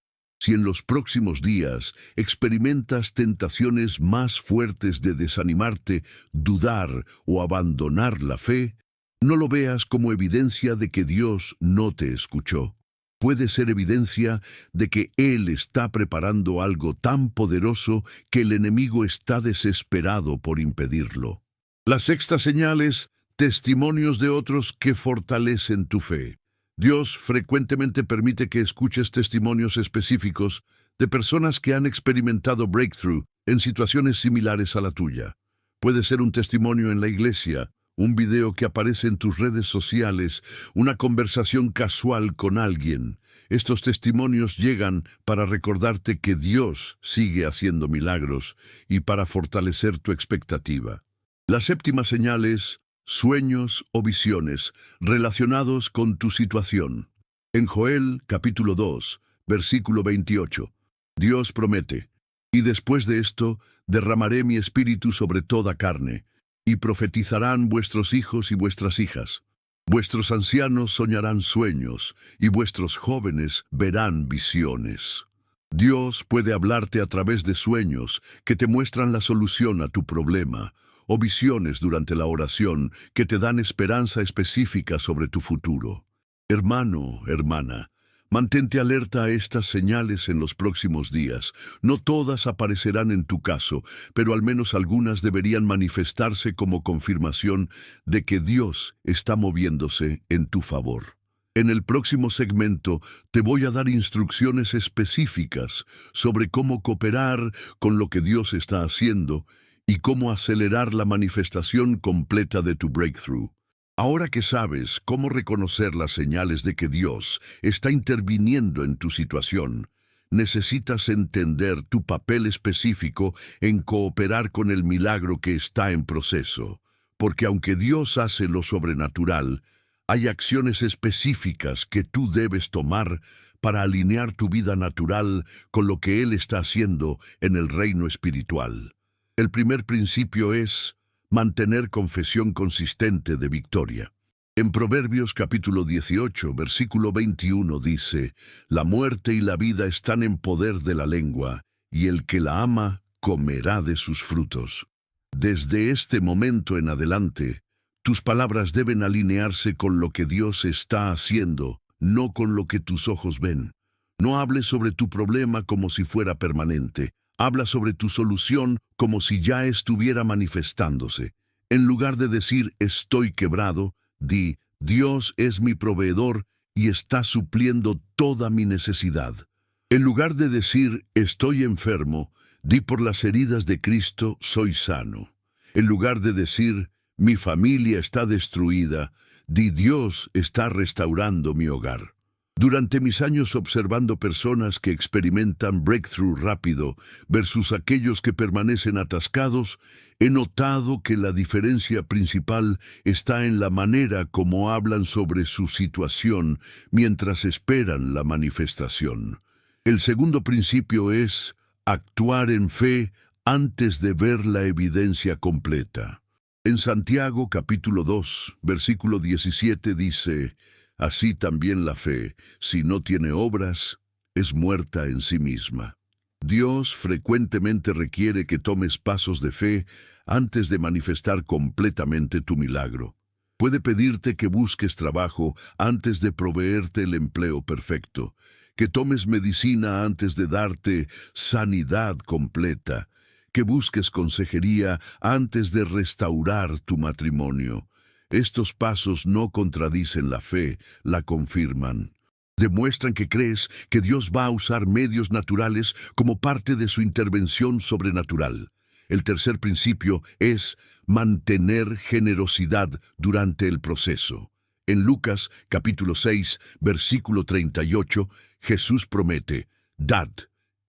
Si en los próximos días experimentas tentaciones más fuertes de desanimarte, dudar o abandonar la fe, no lo veas como evidencia de que Dios no te escuchó. Puede ser evidencia de que Él está preparando algo tan poderoso que el enemigo está desesperado por impedirlo. La sexta señal es testimonios de otros que fortalecen tu fe. Dios frecuentemente permite que escuches testimonios específicos de personas que han experimentado breakthrough en situaciones similares a la tuya. Puede ser un testimonio en la iglesia, un video que aparece en tus redes sociales, una conversación casual con alguien. Estos testimonios llegan para recordarte que Dios sigue haciendo milagros y para fortalecer tu expectativa. La séptima señal es sueños o visiones relacionados con tu situación. En Joel capítulo 2, versículo 28, Dios promete: y después de esto derramaré mi espíritu sobre toda carne, y profetizarán vuestros hijos y vuestras hijas. Vuestros ancianos soñarán sueños, y vuestros jóvenes verán visiones. Dios puede hablarte a través de sueños que te muestran la solución a tu problema, o visiones durante la oración que te dan esperanza específica sobre tu futuro. Hermano, hermana, mantente alerta a estas señales en los próximos días. No todas aparecerán en tu caso, pero al menos algunas deberían manifestarse como confirmación de que Dios está moviéndose en tu favor. En el próximo segmento te voy a dar instrucciones específicas sobre cómo cooperar con lo que Dios está haciendo y cómo acelerar la manifestación completa de tu breakthrough. Ahora que sabes cómo reconocer las señales de que Dios está interviniendo en tu situación, necesitas entender tu papel específico en cooperar con el milagro que está en proceso. Porque aunque Dios hace lo sobrenatural, hay acciones específicas que tú debes tomar para alinear tu vida natural con lo que Él está haciendo en el reino espiritual. El primer principio es mantener confesión consistente de victoria. En Proverbios capítulo 18, versículo 21 dice: la muerte y la vida están en poder de la lengua, y el que la ama comerá de sus frutos. Desde este momento en adelante, tus palabras deben alinearse con lo que Dios está haciendo, no con lo que tus ojos ven. No hables sobre tu problema como si fuera permanente. Habla sobre tu solución como si ya estuviera manifestándose. En lugar de decir estoy quebrado, di Dios es mi proveedor y está supliendo toda mi necesidad. En lugar de decir estoy enfermo, di por las heridas de Cristo soy sano. En lugar de decir mi familia está destruida, di Dios está restaurando mi hogar. Durante mis años observando personas que experimentan breakthrough rápido versus aquellos que permanecen atascados, he notado que la diferencia principal está en la manera como hablan sobre su situación mientras esperan la manifestación. El segundo principio es actuar en fe antes de ver la evidencia completa. En Santiago capítulo 2, versículo 17 dice: así también la fe, si no tiene obras, es muerta en sí misma. Dios frecuentemente requiere que tomes pasos de fe antes de manifestar completamente tu milagro. Puede pedirte que busques trabajo antes de proveerte el empleo perfecto, que tomes medicina antes de darte sanidad completa, que busques consejería antes de restaurar tu matrimonio. Estos pasos no contradicen la fe, la confirman. Demuestran que crees que Dios va a usar medios naturales como parte de su intervención sobrenatural. El tercer principio es mantener generosidad durante el proceso. En Lucas capítulo 6, versículo 38, Jesús promete: «Dad,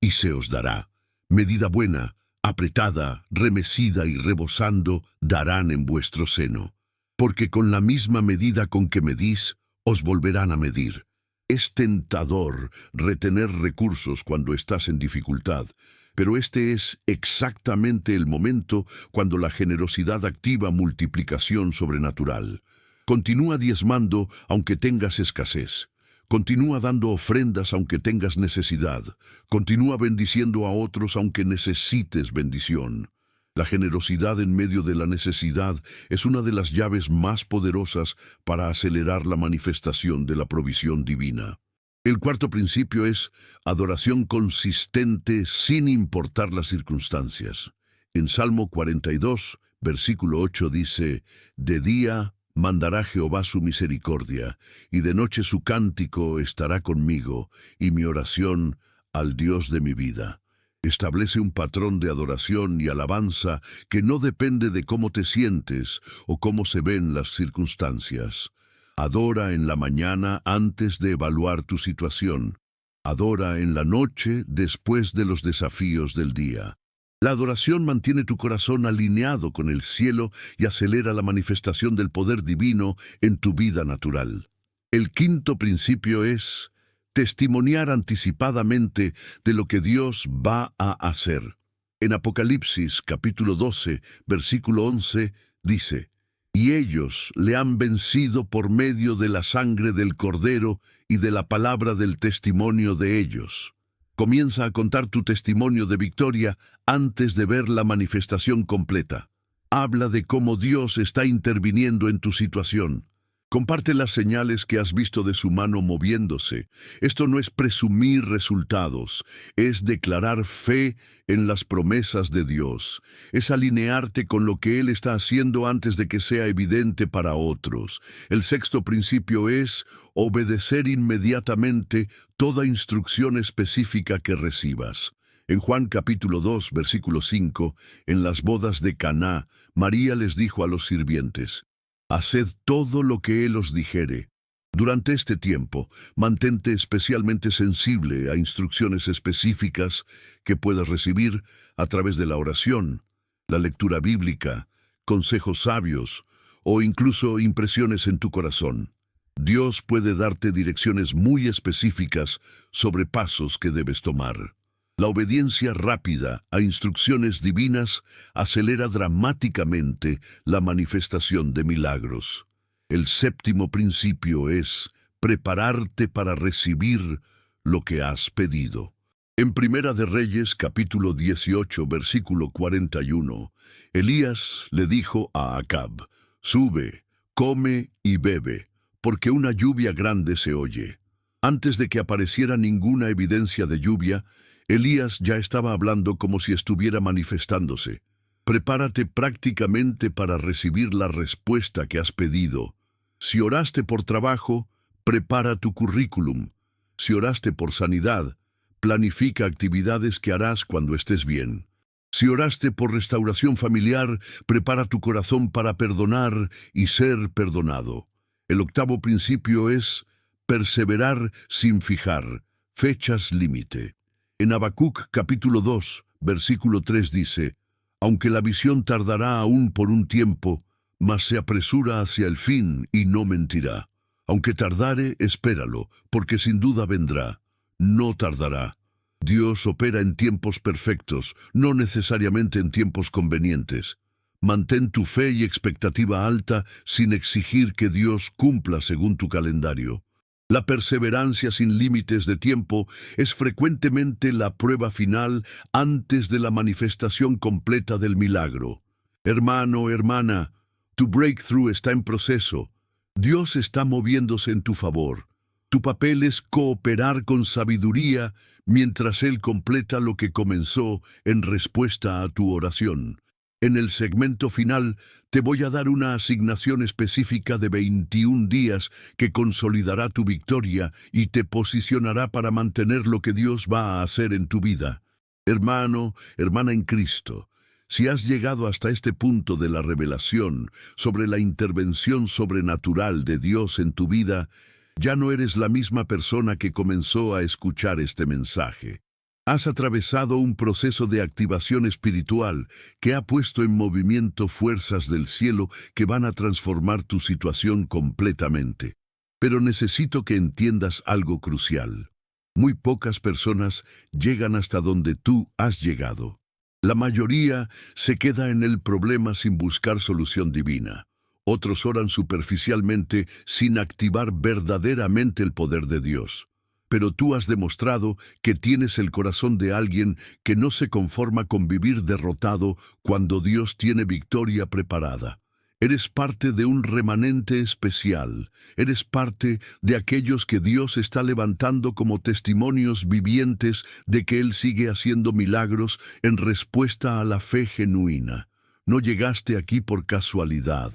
y se os dará. Medida buena, apretada, remecida y rebosando, darán en vuestro seno. Porque con la misma medida con que medís, os volverán a medir». Es tentador retener recursos cuando estás en dificultad, pero este es exactamente el momento cuando la generosidad activa multiplicación sobrenatural. Continúa diezmando aunque tengas escasez. Continúa dando ofrendas aunque tengas necesidad. Continúa bendiciendo a otros aunque necesites bendición. La generosidad en medio de la necesidad es una de las llaves más poderosas para acelerar la manifestación de la provisión divina. El cuarto principio es adoración consistente sin importar las circunstancias. En Salmo 42, versículo 8 dice: «De día mandará Jehová su misericordia, y de noche su cántico estará conmigo, y mi oración al Dios de mi vida». Establece un patrón de adoración y alabanza que no depende de cómo te sientes o cómo se ven las circunstancias. Adora en la mañana antes de evaluar tu situación. Adora en la noche después de los desafíos del día. La adoración mantiene tu corazón alineado con el cielo y acelera la manifestación del poder divino en tu vida natural. El quinto principio es testimoniar anticipadamente de lo que Dios va a hacer. En Apocalipsis capítulo 12, versículo 11, dice: «Y ellos le han vencido por medio de la sangre del Cordero y de la palabra del testimonio de ellos». Comienza a contar tu testimonio de victoria antes de ver la manifestación completa. Habla de cómo Dios está interviniendo en tu situación. Comparte las señales que has visto de su mano moviéndose. Esto no es presumir resultados, es declarar fe en las promesas de Dios. Es alinearte con lo que Él está haciendo antes de que sea evidente para otros. El sexto principio es obedecer inmediatamente toda instrucción específica que recibas. En Juan capítulo 2, versículo 5, en las bodas de Caná, María les dijo a los sirvientes: «Haced todo lo que Él os dijere». Durante este tiempo, mantente especialmente sensible a instrucciones específicas que puedas recibir a través de la oración, la lectura bíblica, consejos sabios o incluso impresiones en tu corazón. Dios puede darte direcciones muy específicas sobre pasos que debes tomar. La obediencia rápida a instrucciones divinas acelera dramáticamente la manifestación de milagros. El séptimo principio es prepararte para recibir lo que has pedido. En Primera de Reyes, capítulo 18, versículo 41, Elías le dijo a Acab: «Sube, come y bebe, porque una lluvia grande se oye». Antes de que apareciera ninguna evidencia de lluvia, Elías ya estaba hablando como si estuviera manifestándose. Prepárate prácticamente para recibir la respuesta que has pedido. Si oraste por trabajo, prepara tu currículum. Si oraste por sanidad, planifica actividades que harás cuando estés bien. Si oraste por restauración familiar, prepara tu corazón para perdonar y ser perdonado. El octavo principio es perseverar sin fijar fechas límite. En Habacuc capítulo 2, versículo 3 dice: «Aunque la visión tardará aún por un tiempo, mas se apresura hacia el fin y no mentirá. Aunque tardare, espéralo, porque sin duda vendrá. No tardará». Dios opera en tiempos perfectos, no necesariamente en tiempos convenientes. Mantén tu fe y expectativa alta sin exigir que Dios cumpla según tu calendario. La perseverancia sin límites de tiempo es frecuentemente la prueba final antes de la manifestación completa del milagro. Hermano, hermana, tu breakthrough está en proceso. Dios está moviéndose en tu favor. Tu papel es cooperar con sabiduría mientras Él completa lo que comenzó en respuesta a tu oración. En el segmento final te voy a dar una asignación específica de 21 días que consolidará tu victoria y te posicionará para mantener lo que Dios va a hacer en tu vida. Hermano, hermana en Cristo, si has llegado hasta este punto de la revelación sobre la intervención sobrenatural de Dios en tu vida, ya no eres la misma persona que comenzó a escuchar este mensaje. Has atravesado un proceso de activación espiritual que ha puesto en movimiento fuerzas del cielo que van a transformar tu situación completamente. Pero necesito que entiendas algo crucial. Muy pocas personas llegan hasta donde tú has llegado. La mayoría se queda en el problema sin buscar solución divina. Otros oran superficialmente sin activar verdaderamente el poder de Dios. Pero tú has demostrado que tienes el corazón de alguien que no se conforma con vivir derrotado cuando Dios tiene victoria preparada. Eres parte de un remanente especial. Eres parte de aquellos que Dios está levantando como testimonios vivientes de que Él sigue haciendo milagros en respuesta a la fe genuina. No llegaste aquí por casualidad.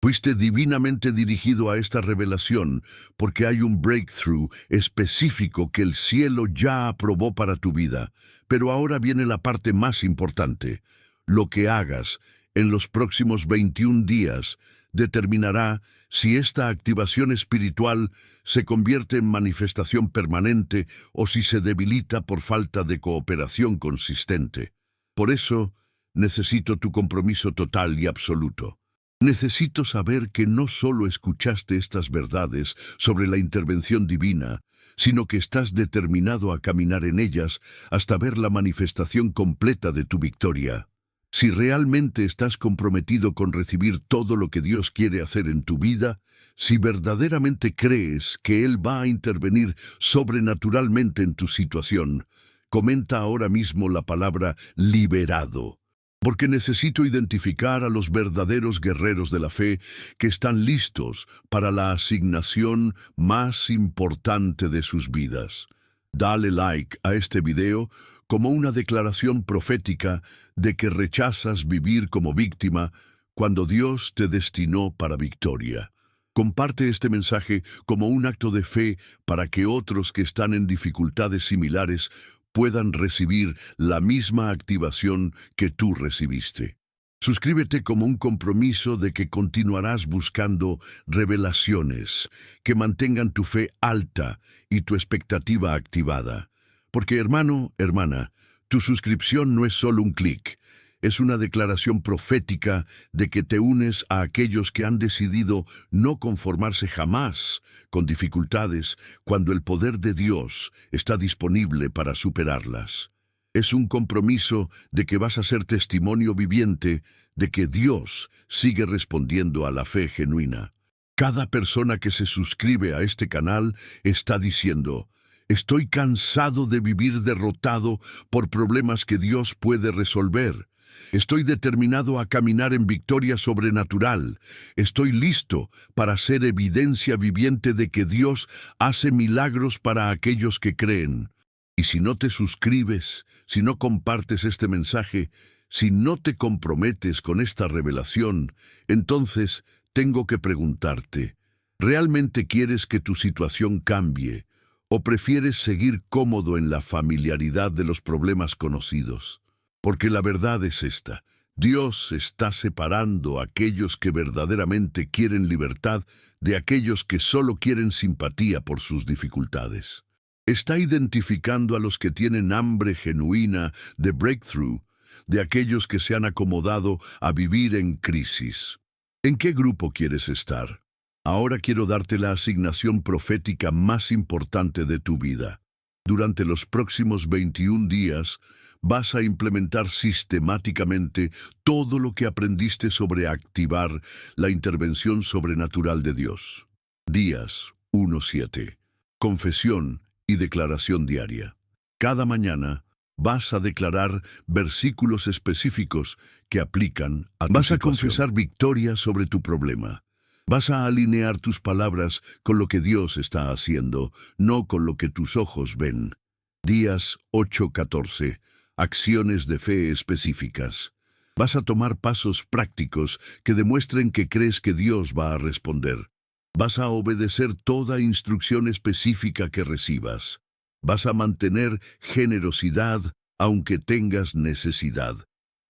Fuiste divinamente dirigido a esta revelación porque hay un breakthrough específico que el cielo ya aprobó para tu vida. Pero ahora viene la parte más importante. Lo que hagas en los próximos 21 días determinará si esta activación espiritual se convierte en manifestación permanente o si se debilita por falta de cooperación consistente. Por eso, necesito tu compromiso total y absoluto. Necesito saber que no solo escuchaste estas verdades sobre la intervención divina, sino que estás determinado a caminar en ellas hasta ver la manifestación completa de tu victoria. Si realmente estás comprometido con recibir todo lo que Dios quiere hacer en tu vida, si verdaderamente crees que Él va a intervenir sobrenaturalmente en tu situación, comenta ahora mismo la palabra liberado. Porque necesito identificar a los verdaderos guerreros de la fe que están listos para la asignación más importante de sus vidas. Dale like a este video como una declaración profética de que rechazas vivir como víctima cuando Dios te destinó para victoria. Comparte este mensaje como un acto de fe para que otros que están en dificultades similares puedan recibir la misma activación que tú recibiste. Suscríbete como un compromiso de que continuarás buscando revelaciones que mantengan tu fe alta y tu expectativa activada. Porque, hermano, hermana, tu suscripción no es solo un clic. Es una declaración profética de que te unes a aquellos que han decidido no conformarse jamás con dificultades cuando el poder de Dios está disponible para superarlas. Es un compromiso de que vas a ser testimonio viviente de que Dios sigue respondiendo a la fe genuina. Cada persona que se suscribe a este canal está diciendo: estoy cansado de vivir derrotado por problemas que Dios puede resolver. Estoy determinado a caminar en victoria sobrenatural. Estoy listo para ser evidencia viviente de que Dios hace milagros para aquellos que creen. Y si no te suscribes, si no compartes este mensaje, si no te comprometes con esta revelación, entonces tengo que preguntarte, ¿realmente quieres que tu situación cambie o prefieres seguir cómodo en la familiaridad de los problemas conocidos? Porque la verdad es esta: Dios está separando a aquellos que verdaderamente quieren libertad de aquellos que solo quieren simpatía por sus dificultades. Está identificando a los que tienen hambre genuina de breakthrough, de aquellos que se han acomodado a vivir en crisis. ¿En qué grupo quieres estar? Ahora quiero darte la asignación profética más importante de tu vida. Durante los próximos 21 días, vas a implementar sistemáticamente todo lo que aprendiste sobre activar la intervención sobrenatural de Dios. Días 1-7. Confesión y declaración diaria. Cada mañana vas a declarar versículos específicos que aplican a tu situación. Vas a confesar victoria sobre tu problema. Vas a alinear tus palabras con lo que Dios está haciendo, no con lo que tus ojos ven. Días 8-14. Acciones de fe específicas. Vas a tomar pasos prácticos que demuestren que crees que Dios va a responder. Vas a obedecer toda instrucción específica que recibas. Vas a mantener generosidad aunque tengas necesidad.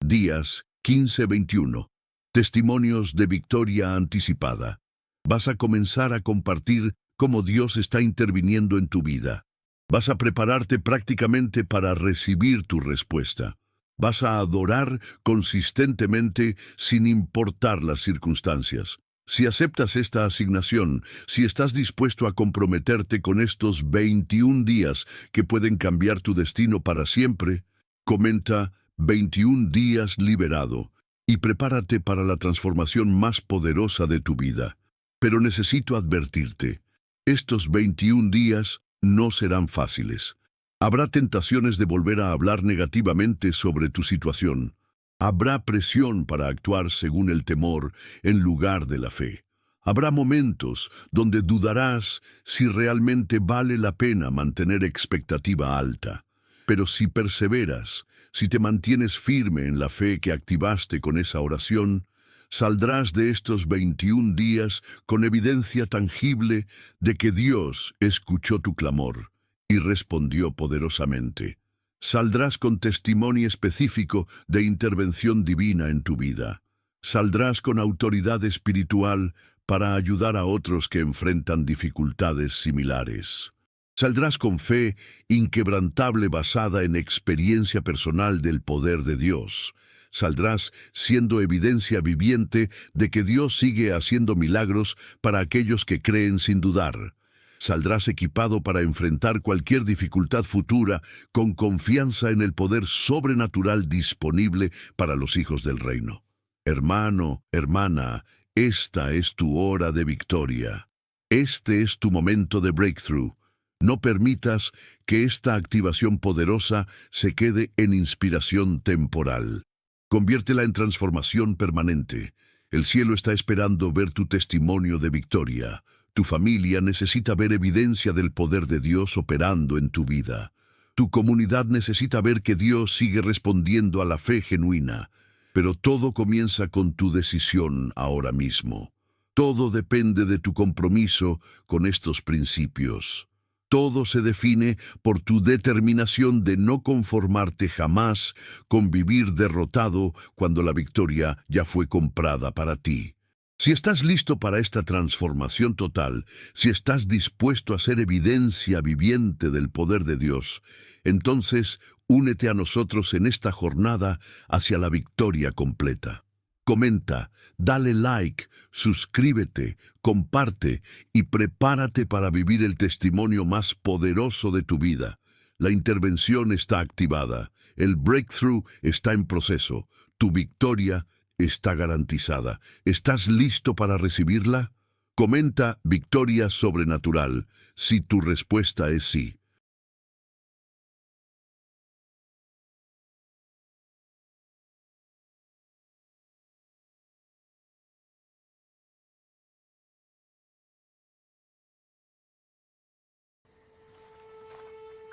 Días 15-21. Testimonios de victoria anticipada. Vas a comenzar a compartir cómo Dios está interviniendo en tu vida. Vas a prepararte prácticamente para recibir tu respuesta. Vas a adorar consistentemente sin importar las circunstancias. Si aceptas esta asignación, si estás dispuesto a comprometerte con estos 21 días que pueden cambiar tu destino para siempre, comenta 21 días liberado y prepárate para la transformación más poderosa de tu vida. Pero necesito advertirte, estos 21 días no serán fáciles. Habrá tentaciones de volver a hablar negativamente sobre tu situación. Habrá presión para actuar según el temor en lugar de la fe. Habrá momentos donde dudarás si realmente vale la pena mantener expectativa alta. Pero si perseveras, si te mantienes firme en la fe que activaste con esa oración, saldrás de estos 21 días con evidencia tangible de que Dios escuchó tu clamor y respondió poderosamente. Saldrás con testimonio específico de intervención divina en tu vida. Saldrás con autoridad espiritual para ayudar a otros que enfrentan dificultades similares. Saldrás con fe inquebrantable basada en experiencia personal del poder de Dios. Saldrás siendo evidencia viviente de que Dios sigue haciendo milagros para aquellos que creen sin dudar. Saldrás equipado para enfrentar cualquier dificultad futura con confianza en el poder sobrenatural disponible para los hijos del reino. Hermano, hermana, esta es tu hora de victoria. Este es tu momento de breakthrough. No permitas que esta activación poderosa se quede en inspiración temporal. Conviértela en transformación permanente. El cielo está esperando ver tu testimonio de victoria. Tu familia necesita ver evidencia del poder de Dios operando en tu vida. Tu comunidad necesita ver que Dios sigue respondiendo a la fe genuina. Pero todo comienza con tu decisión ahora mismo. Todo depende de tu compromiso con estos principios. Todo se define por tu determinación de no conformarte jamás con vivir derrotado cuando la victoria ya fue comprada para ti. Si estás listo para esta transformación total, si estás dispuesto a ser evidencia viviente del poder de Dios, entonces únete a nosotros en esta jornada hacia la victoria completa. Comenta, dale like, suscríbete, comparte y prepárate para vivir el testimonio más poderoso de tu vida. La intervención está activada, el breakthrough está en proceso, tu victoria está garantizada. ¿Estás listo para recibirla? Comenta victoria sobrenatural si tu respuesta es sí.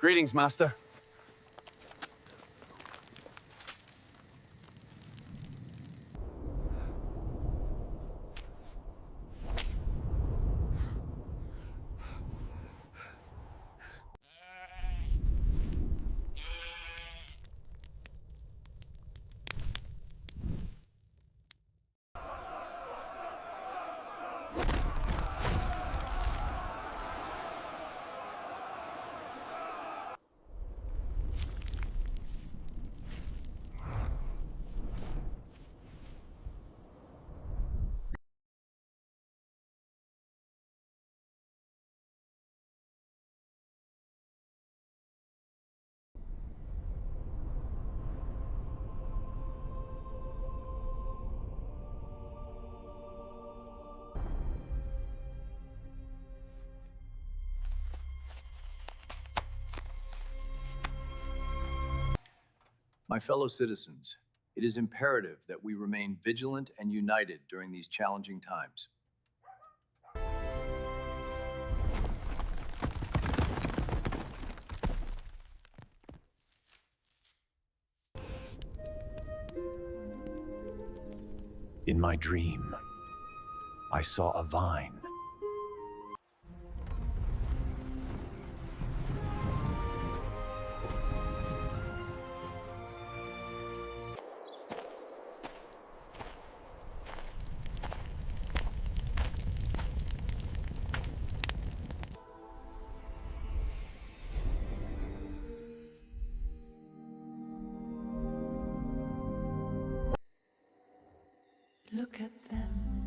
Greetings, Master. My fellow citizens, it is imperative that we remain vigilant and united during these challenging times. In my dream, I saw a vine. Look at them.